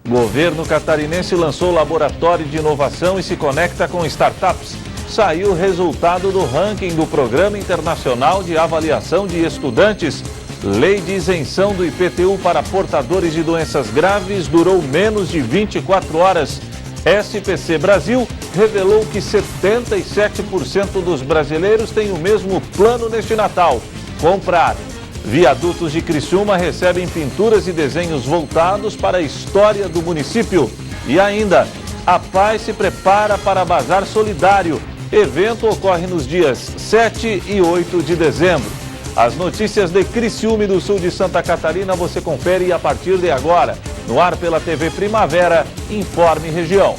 Governo catarinense lançou laboratório de inovação e se conecta com startups. Saiu o resultado do ranking do Programa Internacional de Avaliação de Estudantes. Lei de isenção do IPTU para portadores de doenças graves durou menos de 24 horas. SPC Brasil revelou que 77% dos brasileiros têm o mesmo plano neste Natal: comprar. Viadutos de Criciúma recebem pinturas e desenhos voltados para a história do município. E ainda, a Paz se prepara para Bazar Solidário. Evento ocorre nos dias 7 e 8 de dezembro. As notícias de Criciúma e do sul de Santa Catarina você confere a partir de agora. No ar pela TV Primavera, Informe Região.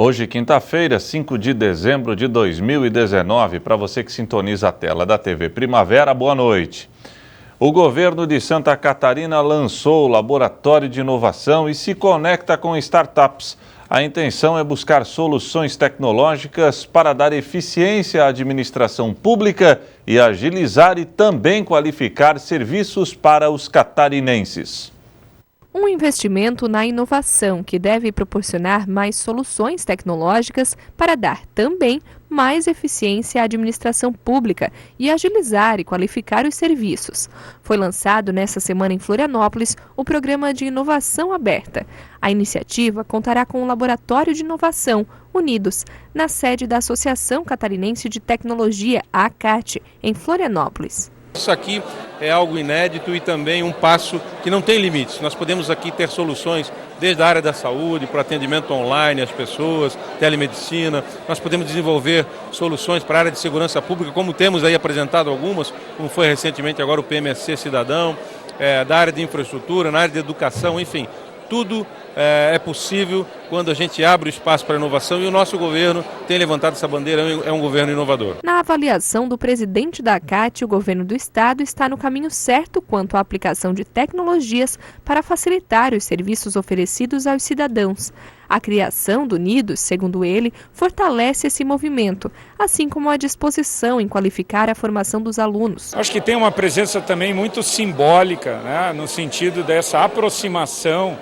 Hoje, quinta-feira, 5 de dezembro de 2019, para você que sintoniza a tela da TV Primavera, boa noite. O governo de Santa Catarina lançou o Laboratório de Inovação e se conecta com startups. A intenção é buscar soluções tecnológicas para dar eficiência à administração pública e agilizar e também qualificar serviços para os catarinenses. Um investimento na inovação que deve proporcionar mais soluções tecnológicas para dar também mais eficiência à administração pública e agilizar e qualificar os serviços. Foi lançado nesta semana em Florianópolis o Programa de Inovação Aberta. A iniciativa contará com um laboratório de inovação, Unidos, na sede da Associação Catarinense de Tecnologia, a ACAT, em Florianópolis. Isso aqui é algo inédito e também um passo que não tem limites. Nós podemos aqui ter soluções desde a área da saúde, para atendimento online às pessoas, telemedicina. Nós podemos desenvolver soluções para a área de segurança pública, como temos aí apresentado algumas, como foi recentemente agora o PMSC Cidadão, da área de infraestrutura, na área de educação, enfim. Tudo é possível quando a gente abre o espaço para a inovação e o nosso governo tem levantado essa bandeira, é um governo inovador. Na avaliação do presidente da ACAT, o governo do estado está no caminho certo quanto à aplicação de tecnologias para facilitar os serviços oferecidos aos cidadãos. A criação do Unidos, segundo ele, fortalece esse movimento, assim como a disposição em qualificar a formação dos alunos. Acho que tem uma presença também muito simbólica, né, no sentido dessa aproximação,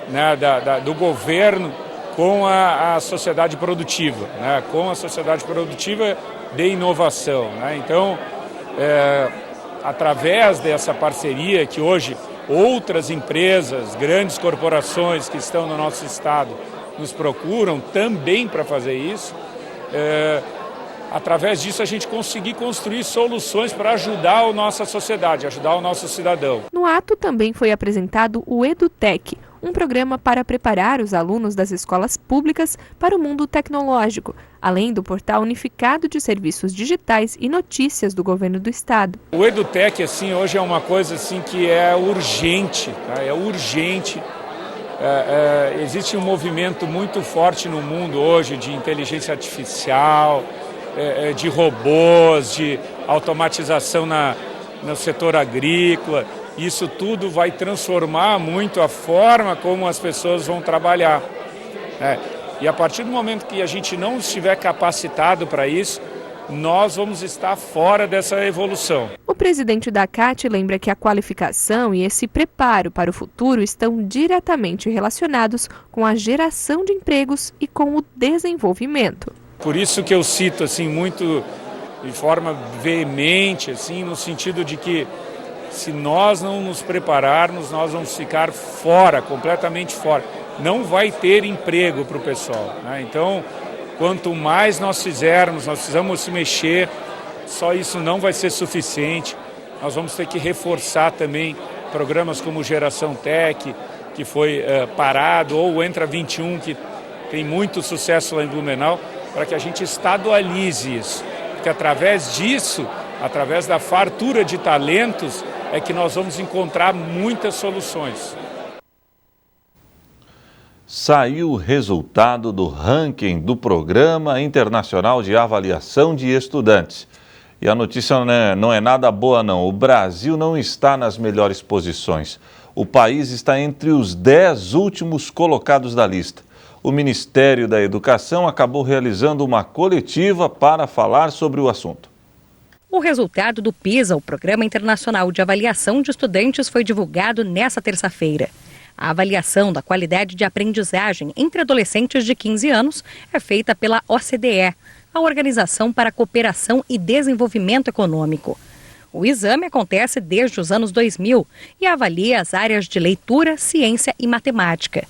né, do governo com a sociedade produtiva, né, com a sociedade produtiva de inovação, né. Então, através dessa parceria que hoje outras empresas, grandes corporações que estão no nosso estado nos procuram também para fazer isso, através disso a gente conseguir construir soluções para ajudar a nossa sociedade, ajudar o nosso cidadão. No ato também foi apresentado o EduTech, um programa para preparar os alunos das escolas públicas para o mundo tecnológico, além do portal unificado de serviços digitais e notícias do governo do estado. O EduTech, assim, hoje é uma coisa assim que é urgente, tá? É urgente. Existe um movimento muito forte no mundo hoje de inteligência artificial, de robôs, de automatização no setor agrícola. Isso tudo vai transformar muito a forma como as pessoas vão trabalhar. E a partir do momento que a gente não estiver capacitado para isso, nós vamos estar fora dessa evolução. O presidente da ACAT lembra que a qualificação e esse preparo para o futuro estão diretamente relacionados com a geração de empregos e com o desenvolvimento. Por isso que eu cito assim muito de forma veemente, assim, no sentido de que se nós não nos prepararmos, nós vamos ficar fora, completamente fora. Não vai ter emprego para o pessoal, né? Então, quanto mais nós fizermos, nós precisamos se mexer, só isso não vai ser suficiente. Nós vamos ter que reforçar também programas como Geração Tech, que foi parado, ou o Entra 21, que tem muito sucesso lá em Blumenau, para que a gente estadualize isso. Porque através disso, através da fartura de talentos, é que nós vamos encontrar muitas soluções. Saiu o resultado do ranking do Programa Internacional de Avaliação de Estudantes. E a notícia não é nada boa não, o Brasil não está nas melhores posições. O país está entre os 10 últimos colocados da lista. O Ministério da Educação acabou realizando uma coletiva para falar sobre o assunto. O resultado do PISA, o Programa Internacional de Avaliação de Estudantes, foi divulgado nesta terça-feira. A avaliação da qualidade de aprendizagem entre adolescentes de 15 anos é feita pela OCDE, a Organização para a Cooperação e Desenvolvimento Econômico. O exame acontece desde os anos 2000 e avalia as áreas de leitura, ciência e matemática.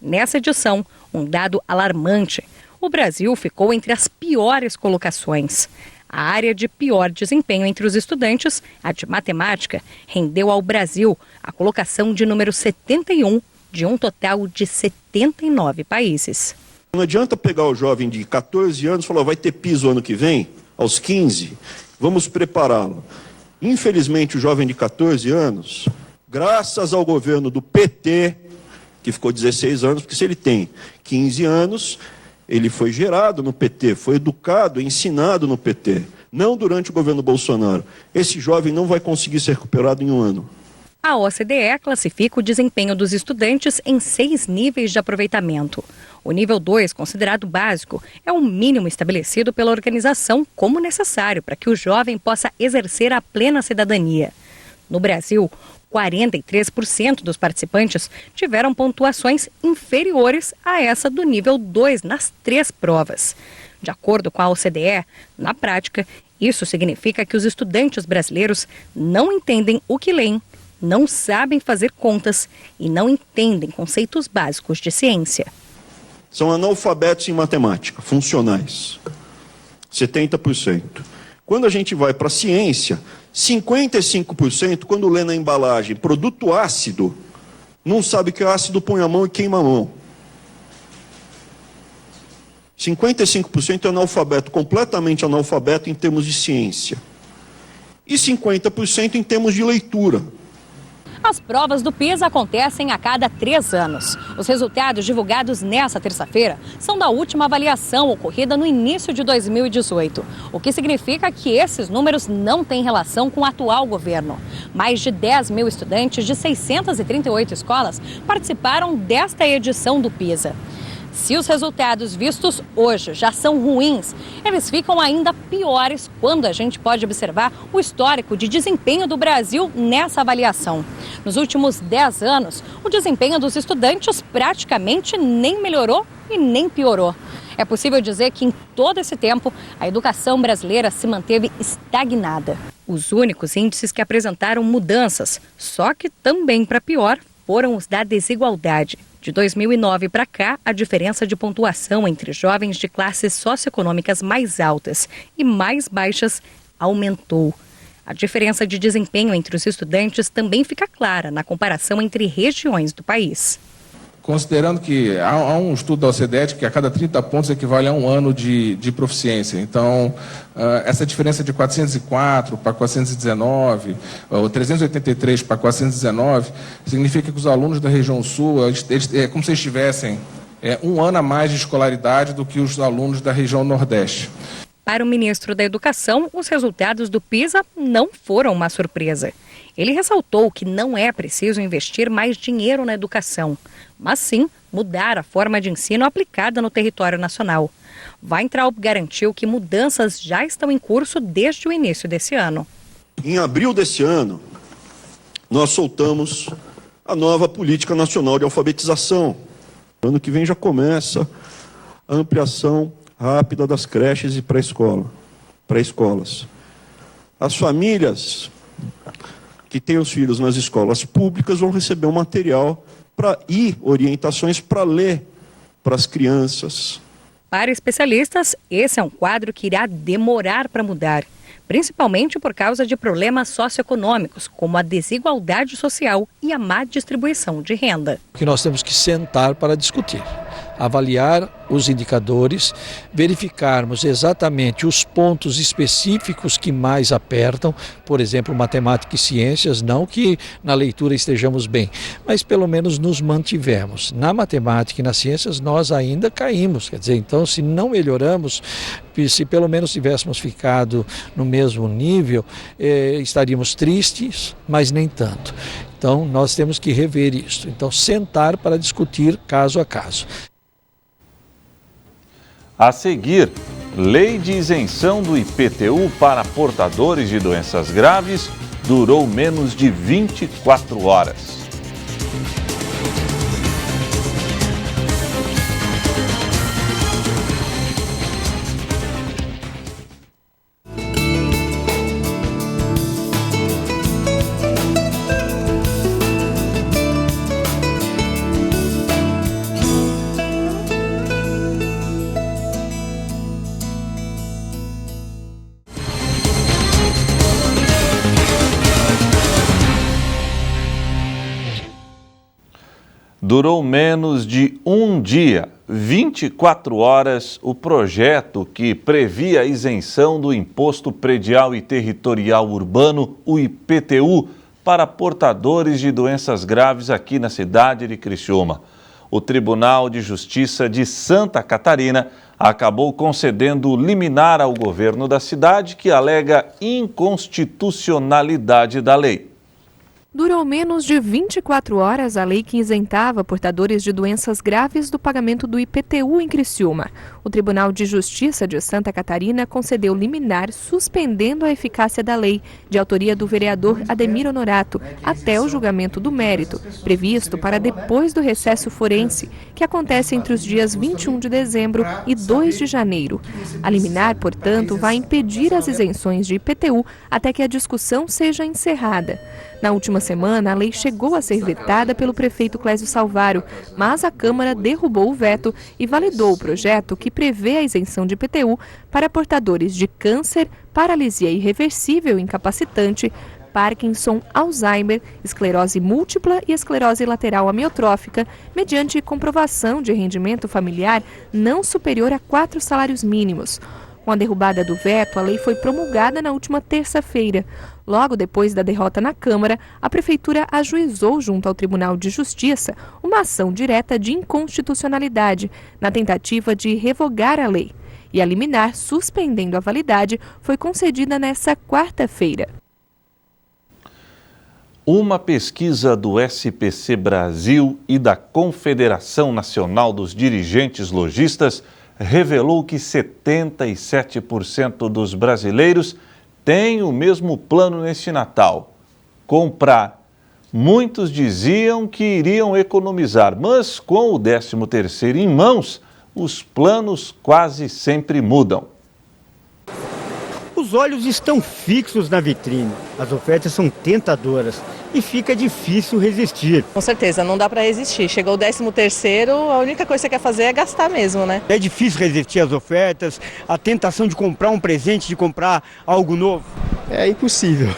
Nessa edição, um dado alarmante: o Brasil ficou entre as piores colocações. A área de pior desempenho entre os estudantes, a de matemática, rendeu ao Brasil a colocação de número 71 de um total de 79 países. Não adianta pegar o jovem de 14 anos e falar, vai ter PISA ano que vem, aos 15, vamos prepará-lo. Infelizmente, o jovem de 14 anos, graças ao governo do PT, que ficou 16 anos, porque se ele tem 15 anos, ele foi gerado no PT, foi educado, ensinado no PT, não durante o governo Bolsonaro. Esse jovem não vai conseguir ser recuperado em um ano. A OCDE classifica o desempenho dos estudantes em 6 níveis de aproveitamento. O nível 2, considerado básico, é o mínimo estabelecido pela organização como necessário para que o jovem possa exercer a plena cidadania. No Brasil, 43% dos participantes tiveram pontuações inferiores a essa do nível 2 nas 3 provas. De acordo com a OCDE, na prática, isso significa que os estudantes brasileiros não entendem o que leem, não sabem fazer contas e não entendem conceitos básicos de ciência. São analfabetos em matemática, funcionais, 70%. Quando a gente vai para a ciência, 55%, quando lê na embalagem produto ácido, não sabe que é ácido, põe a mão e queima a mão. 55% é analfabeto, completamente analfabeto em termos de ciência. E 50% em termos de leitura. As provas do PISA acontecem a cada 3 anos. Os resultados divulgados nesta terça-feira são da última avaliação ocorrida no início de 2018, o que significa que esses números não têm relação com o atual governo. Mais de 10 mil estudantes de 638 escolas participaram desta edição do PISA. Se os resultados vistos hoje já são ruins, eles ficam ainda piores quando a gente pode observar o histórico de desempenho do Brasil nessa avaliação. Nos últimos 10 anos, o desempenho dos estudantes praticamente nem melhorou e nem piorou. É possível dizer que em todo esse tempo, a educação brasileira se manteve estagnada. Os únicos índices que apresentaram mudanças, só que também para pior, foram os da desigualdade. De 2009 para cá, a diferença de pontuação entre jovens de classes socioeconômicas mais altas e mais baixas aumentou. A diferença de desempenho entre os estudantes também fica clara na comparação entre regiões do país. Considerando que há um estudo da OCDE que a cada 30 pontos equivale a um ano de proficiência. Então, essa diferença de 404 para 419, ou 383 para 419, significa que os alunos da região sul, é como se eles tivessem um ano a mais de escolaridade do que os alunos da região nordeste. Para o ministro da Educação, os resultados do PISA não foram uma surpresa. Ele ressaltou que não é preciso investir mais dinheiro na educação, mas sim mudar a forma de ensino aplicada no território nacional. Weintraub garantiu que mudanças já estão em curso desde o início desse ano. Em abril desse ano, nós soltamos a nova Política Nacional de Alfabetização. Ano que vem já começa a ampliação rápida das creches e pré-escolas. As famílias que têm os filhos nas escolas públicas vão receber um material e orientações para ler para as crianças. Para especialistas, esse é um quadro que irá demorar para mudar, principalmente por causa de problemas socioeconômicos, como a desigualdade social e a má distribuição de renda. Que nós temos que sentar para discutir. avaliar os indicadores, verificarmos exatamente os pontos específicos que mais apertam, por exemplo, matemática e ciências, não que na leitura estejamos bem, mas pelo menos nos mantivemos. Na matemática e nas ciências nós ainda caímos, quer dizer, então se não melhoramos, se pelo menos tivéssemos ficado no mesmo nível, estaríamos tristes, mas nem tanto. Então nós temos que rever isso, então sentar para discutir caso a caso. A seguir, lei de isenção do IPTU para portadores de doenças graves durou menos de 24 horas. Durou menos de um dia, 24 horas, o projeto que previa a isenção do Imposto Predial e Territorial Urbano, o IPTU, para portadores de doenças graves aqui na cidade de Criciúma. O Tribunal de Justiça de Santa Catarina acabou concedendo liminar ao governo da cidade que alega inconstitucionalidade da lei. Durou menos de 24 horas a lei que isentava portadores de doenças graves do pagamento do IPTU em Criciúma. O Tribunal de Justiça de Santa Catarina concedeu liminar suspendendo a eficácia da lei, de autoria do vereador Ademir Honorato, até o julgamento do mérito, previsto para depois do recesso forense, que acontece entre os dias 21 de dezembro e 2 de janeiro. A liminar, portanto, vai impedir as isenções de IPTU até que a discussão seja encerrada. Na última semana, a lei chegou a ser vetada pelo prefeito Clésio Salvaro, mas a Câmara derrubou o veto e validou o projeto que prevê a isenção de IPTU para portadores de câncer, paralisia irreversível incapacitante, Parkinson, Alzheimer, esclerose múltipla e esclerose lateral amiotrófica, mediante comprovação de rendimento familiar não superior a 4 salários mínimos. Com a derrubada do veto, a lei foi promulgada na última terça-feira. Logo depois da derrota na Câmara, a Prefeitura ajuizou junto ao Tribunal de Justiça uma ação direta de inconstitucionalidade, na tentativa de revogar a lei. E a liminar, suspendendo a validade, foi concedida nesta quarta-feira. Uma pesquisa do SPC Brasil e da Confederação Nacional dos Dirigentes Lojistas revelou que 77% dos brasileiros têm o mesmo plano neste Natal: comprar. Muitos diziam que iriam economizar, mas com o 13º em mãos, os planos quase sempre mudam. Os olhos estão fixos na vitrine, as ofertas são tentadoras e fica difícil resistir. Com certeza, não dá para resistir. Chegou o 13º, a única coisa que você quer fazer é gastar mesmo, né? É difícil resistir às ofertas, a tentação de comprar um presente, de comprar algo novo. É impossível.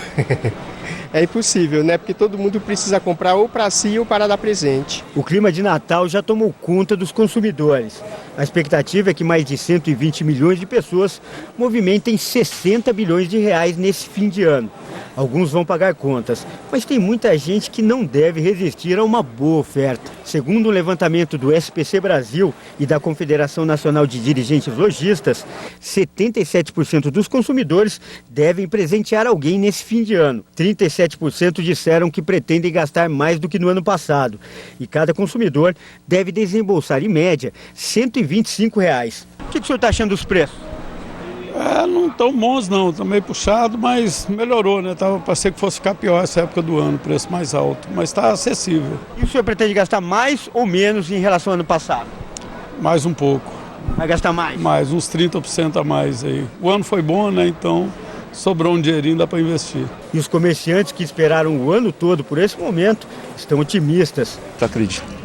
É impossível, né? Porque todo mundo precisa comprar ou para si ou para dar presente. O clima de Natal já tomou conta dos consumidores. A expectativa é que mais de 120 milhões de pessoas movimentem 60 bilhões de reais nesse fim de ano. Alguns vão pagar contas, mas tem muita gente que não deve resistir a uma boa oferta. Segundo um levantamento do SPC Brasil e da Confederação Nacional de Dirigentes Lojistas, 77% dos consumidores devem presentear alguém nesse fim de ano. 37% disseram que pretendem gastar mais do que no ano passado. E cada consumidor deve desembolsar, em média, R$ 125. O que o senhor está achando dos preços? Não tão bons não, estão meio puxado, mas melhorou, né? Parecia que fosse ficar pior essa época do ano, preço mais alto, mas está acessível. E o senhor pretende gastar mais ou menos em relação ao ano passado? Mais um pouco. Vai gastar mais? Mais, uns 30% a mais aí. O ano foi bom, né? Então sobrou um dinheirinho, dá para investir. E os comerciantes que esperaram o ano todo por esse momento estão otimistas.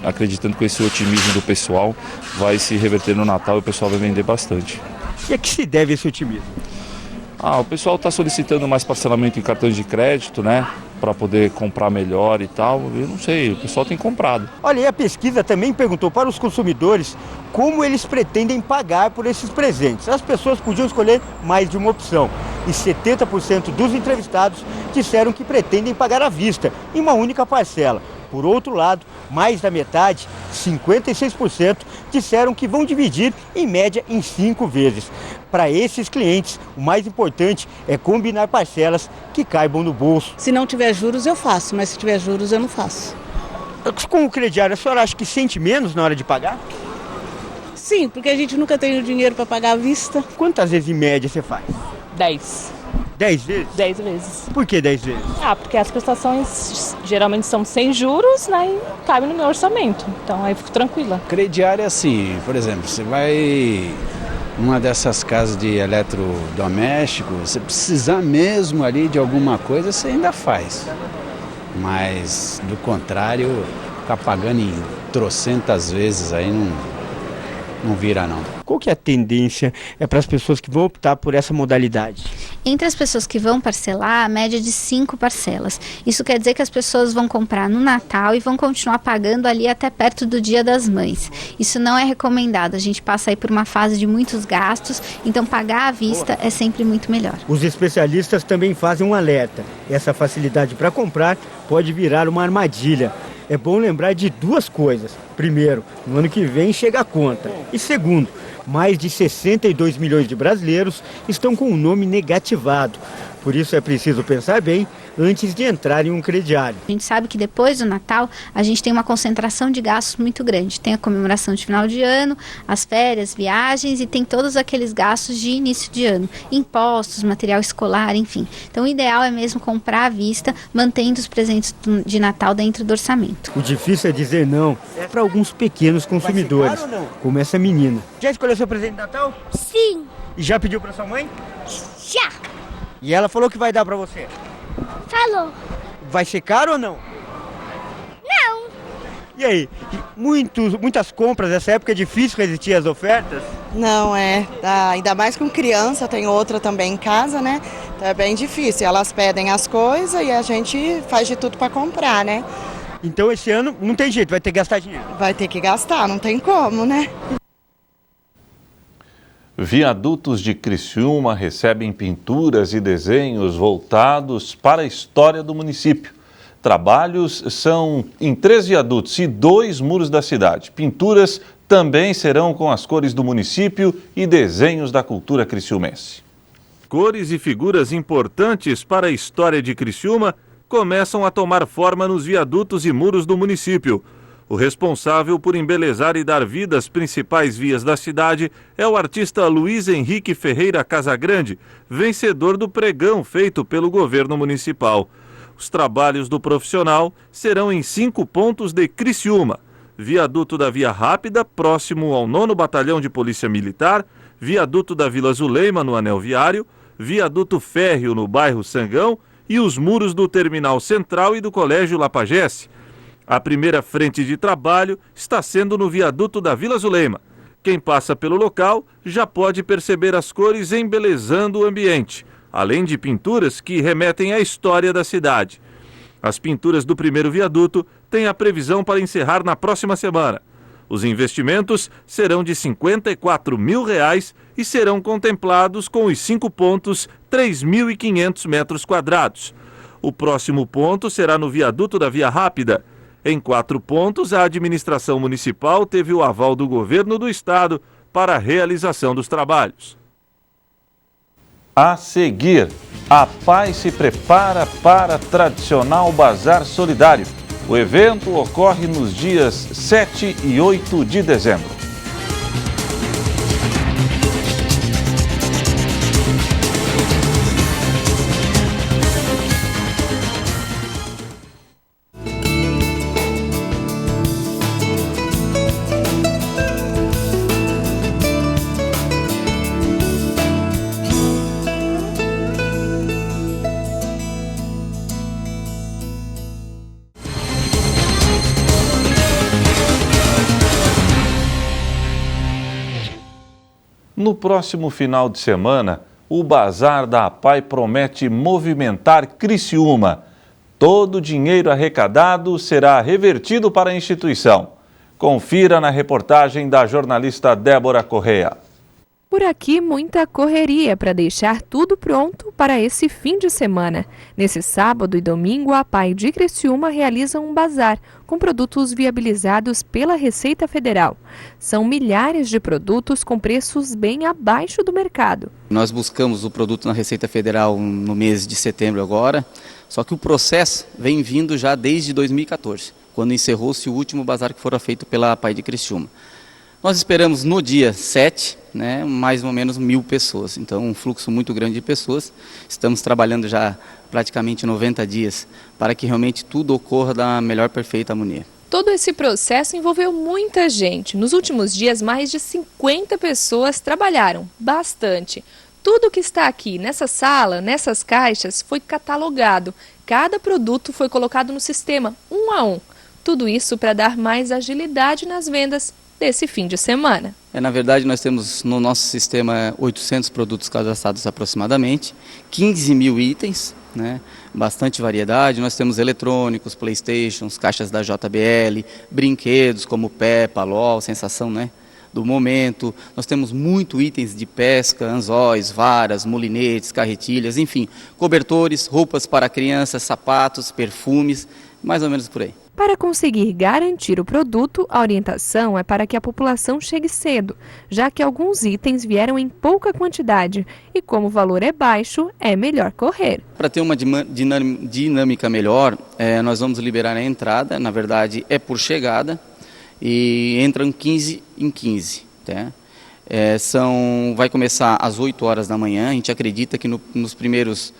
Acreditando que esse otimismo do pessoal vai se reverter no Natal e o pessoal vai vender bastante. E a que se deve esse otimismo? O pessoal está solicitando mais parcelamento em cartões de crédito, né? para poder comprar melhor e tal. Eu não sei, o pessoal tem comprado. Olha, e a pesquisa também perguntou para os consumidores como eles pretendem pagar por esses presentes. As pessoas podiam escolher mais de uma opção e 70% dos entrevistados disseram que pretendem pagar à vista, em uma única parcela. Por outro lado, mais da metade, 56%, disseram que vão dividir em média em 5 vezes. Para esses clientes, o mais importante é combinar parcelas que caibam no bolso. Se não tiver juros, eu faço, mas se tiver juros, eu não faço. Com o crediário, a senhora acha que sente menos na hora de pagar? Sim, porque a gente nunca tem o dinheiro para pagar à vista. Quantas vezes em média você faz? 10. 10 vezes? 10 vezes. Por que 10 vezes? Porque as prestações geralmente são sem juros, né, e cabem no meu orçamento. Então aí eu fico tranquila. Crediário é assim, por exemplo, você vai numa dessas casas de eletrodoméstico, você precisar mesmo ali de alguma coisa, você ainda faz. Mas do contrário, ficar pagando em trocentas vezes aí não vira não. Qual que é a tendência para as pessoas que vão optar por essa modalidade? Entre as pessoas que vão parcelar, a média de 5 parcelas. Isso quer dizer que as pessoas vão comprar no Natal e vão continuar pagando ali até perto do Dia das Mães. Isso não é recomendado, a gente passa aí por uma fase de muitos gastos, então pagar à vista é sempre muito melhor. Os especialistas também fazem um alerta. Essa facilidade para comprar pode virar uma armadilha. É bom lembrar de 2 coisas. Primeiro, no ano que vem chega a conta. E segundo, mais de 62 milhões de brasileiros estão com o nome negativado. Por isso é preciso pensar bem antes de entrar em um crediário. A gente sabe que depois do Natal a gente tem uma concentração de gastos muito grande. Tem a comemoração de final de ano, as férias, viagens e tem todos aqueles gastos de início de ano. Impostos, material escolar, enfim. Então o ideal é mesmo comprar à vista, mantendo os presentes de Natal dentro do orçamento. O difícil é dizer não para alguns pequenos consumidores, como essa menina. Já escolheu seu presente de Natal? Sim. E já pediu para sua mãe? Já. E ela falou que vai dar para você? Falou. Vai ser caro ou não? Não. E aí, muitas compras nessa época, é difícil resistir às ofertas? Não, ainda mais com criança, tem outra também em casa, né? Então é bem difícil, elas pedem as coisas e a gente faz de tudo para comprar, né? Então esse ano não tem jeito, vai ter que gastar dinheiro? Vai ter que gastar, não tem como, né? Viadutos de Criciúma recebem pinturas e desenhos voltados para a história do município. Trabalhos são em 3 viadutos e 2 muros da cidade. Pinturas também serão com as cores do município e desenhos da cultura criciumense. Cores e figuras importantes para a história de Criciúma começam a tomar forma nos viadutos e muros do município. O responsável por embelezar e dar vida às principais vias da cidade é o artista Luiz Henrique Ferreira Casagrande, vencedor do pregão feito pelo governo municipal. Os trabalhos do profissional serão em 5 pontos de Criciúma: viaduto da Via Rápida, próximo ao 9º Batalhão de Polícia Militar, viaduto da Vila Zuleima, no Anel Viário, viaduto férreo no bairro Sangão e os muros do Terminal Central e do Colégio Lapagesse. A primeira frente de trabalho está sendo no viaduto da Vila Zuleima. Quem passa pelo local já pode perceber as cores embelezando o ambiente, além de pinturas que remetem à história da cidade. As pinturas do primeiro viaduto têm a previsão para encerrar na próxima semana. Os investimentos serão de R$ 54 mil e serão contemplados com os 5 pontos, 3.500 metros quadrados. O próximo ponto será no viaduto da Via Rápida. Em 4 pontos, a administração municipal teve o aval do governo do estado para a realização dos trabalhos. A seguir, a PAI se prepara para tradicional Bazar Solidário. O evento ocorre nos dias 7 e 8 de dezembro. No próximo final de semana, o Bazar da APAI promete movimentar Criciúma. Todo o dinheiro arrecadado será revertido para a instituição. Confira na reportagem da jornalista Débora Correia. Por aqui, muita correria para deixar tudo pronto para esse fim de semana. Nesse sábado e domingo, a APAI de Criciúma realiza um bazar com produtos viabilizados pela Receita Federal. São milhares de produtos com preços bem abaixo do mercado. Nós buscamos o produto na Receita Federal no mês de setembro agora, só que o processo vem vindo já desde 2014, quando encerrou-se o último bazar que fora feito pela APAI de Criciúma. Nós esperamos no dia 7, mais ou menos 1.000 pessoas, então um fluxo muito grande de pessoas. Estamos trabalhando já praticamente 90 dias para que realmente tudo ocorra da melhor perfeita harmonia. Todo esse processo envolveu muita gente. Nos últimos dias, mais de 50 pessoas trabalharam, bastante. Tudo que está aqui nessa sala, nessas caixas, foi catalogado. Cada produto foi colocado no sistema, um a um. Tudo isso para dar mais agilidade nas vendas desse fim de semana. Na verdade, nós temos no nosso sistema 800 produtos cadastrados aproximadamente, 15 mil itens, bastante variedade. Nós temos eletrônicos, Playstations, caixas da JBL, brinquedos como Peppa, LOL, sensação do momento. Nós temos muito itens de pesca, anzóis, varas, molinetes, carretilhas, enfim, cobertores, roupas para crianças, sapatos, perfumes, mais ou menos por aí. Para conseguir garantir o produto, a orientação é para que a população chegue cedo, já que alguns itens vieram em pouca quantidade e como o valor é baixo, é melhor correr. Para ter uma dinâmica melhor, nós vamos liberar a entrada, na verdade é por chegada, e entram 15 em 15. Vai começar às 8 horas da manhã, a gente acredita que nos primeiros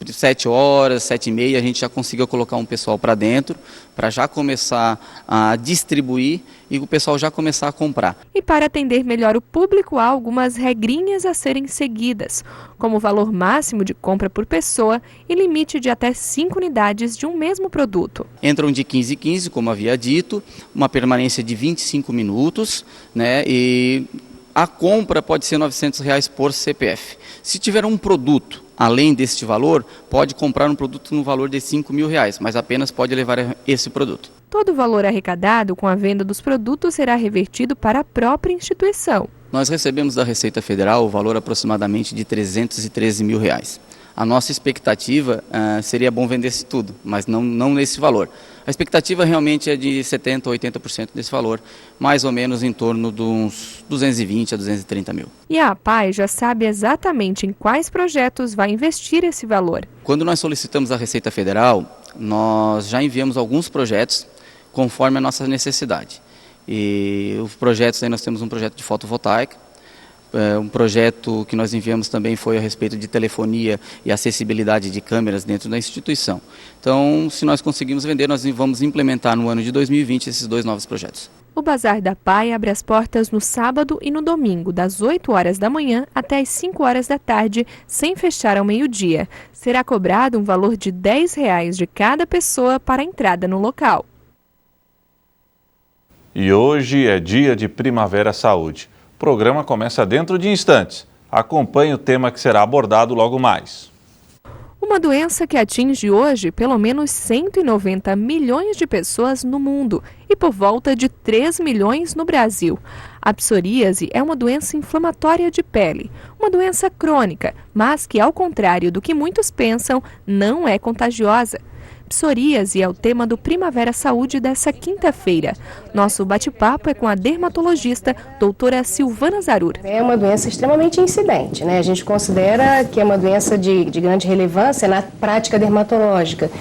7 horas, 7h30, a gente já consiga colocar um pessoal para dentro, para já começar a distribuir e o pessoal já começar a comprar. E para atender melhor o público, há algumas regrinhas a serem seguidas, como o valor máximo de compra por pessoa e limite de até 5 unidades de um mesmo produto. Entram de 15 em 15, como havia dito, uma permanência de 25 minutos, e a compra pode ser R$ 900 por CPF. Se tiver um produto além deste valor, pode comprar um produto no valor de R$ 5.000, mas apenas pode levar esse produto. Todo o valor arrecadado com a venda dos produtos será revertido para a própria instituição. Nós recebemos da Receita Federal o valor aproximadamente de R$ 313 mil. A nossa expectativa seria bom vender-se tudo, mas não nesse valor. A expectativa realmente é de 70% a 80% desse valor, mais ou menos em torno de uns 220 a 230 mil. E a APAI já sabe exatamente em quais projetos vai investir esse valor. Quando nós solicitamos a Receita Federal, nós já enviamos alguns projetos conforme a nossa necessidade. E os projetos aí nós temos um projeto de fotovoltaica, um projeto que nós enviamos também foi a respeito de telefonia e acessibilidade de câmeras dentro da instituição. Então, se nós conseguirmos vender, nós vamos implementar no ano de 2020 esses 2 novos projetos. O Bazar da APAI abre as portas no sábado e no domingo, das 8 horas da manhã até as 5 horas da tarde, sem fechar ao meio-dia. Será cobrado um valor de R$ 10 de cada pessoa para a entrada no local. E hoje é dia de Primavera Saúde. O programa começa dentro de instantes. Acompanhe o tema que será abordado logo mais. Uma doença que atinge hoje pelo menos 190 milhões de pessoas no mundo e por volta de 3 milhões no Brasil. A psoríase é uma doença inflamatória de pele, uma doença crônica, mas que, ao contrário do que muitos pensam, não é contagiosa. Psoríase é o tema do Primavera Saúde dessa quinta-feira. Nosso bate-papo é com a dermatologista doutora Silvana Zarur. É uma doença extremamente incidente, A gente considera que é uma doença de grande relevância na prática dermatológica.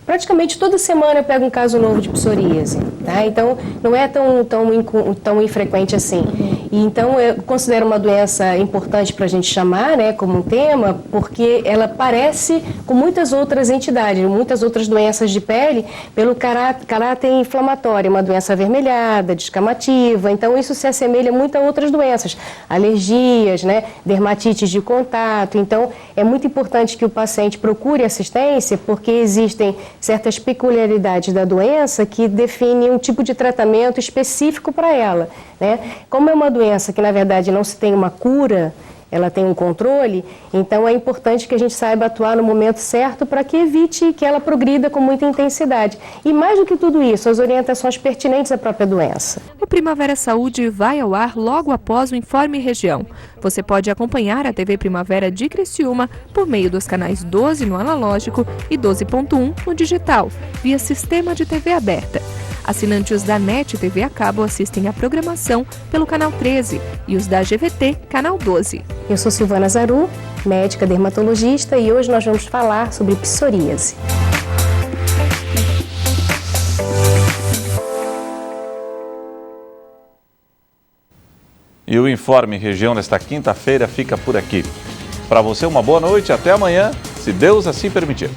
Praticamente toda semana eu pego um caso novo de psoríase, Então não é tão infrequente assim. E então eu considero uma doença importante para a gente chamar, como um tema, porque ela parece com muitas outras entidades, muitas outras doenças de pele, pelo caráter inflamatório, uma doença avermelhada, descamativa. Então isso se assemelha muito a outras doenças, alergias, dermatites de contato. Então é muito importante que o paciente procure assistência, porque existem certas peculiaridades da doença que definem um tipo de tratamento específico para ela. Como é uma doença que, na verdade, não se tem uma cura, ela tem um controle, então é importante que a gente saiba atuar no momento certo para que evite que ela progrida com muita intensidade. E mais do que tudo isso, as orientações pertinentes à própria doença. O Primavera Saúde vai ao ar logo após o Informe Região. Você pode acompanhar a TV Primavera de Criciúma por meio dos canais 12 no analógico e 12.1 no digital, via sistema de TV aberta. Assinantes da NET TV a cabo assistem à programação pelo canal 13 e os da GVT, canal 12. Eu sou Silvana Zaru, médica dermatologista, e hoje nós vamos falar sobre psoríase. E o Informe Região desta quinta-feira fica por aqui. Para você, uma boa noite, até amanhã, se Deus assim permitir.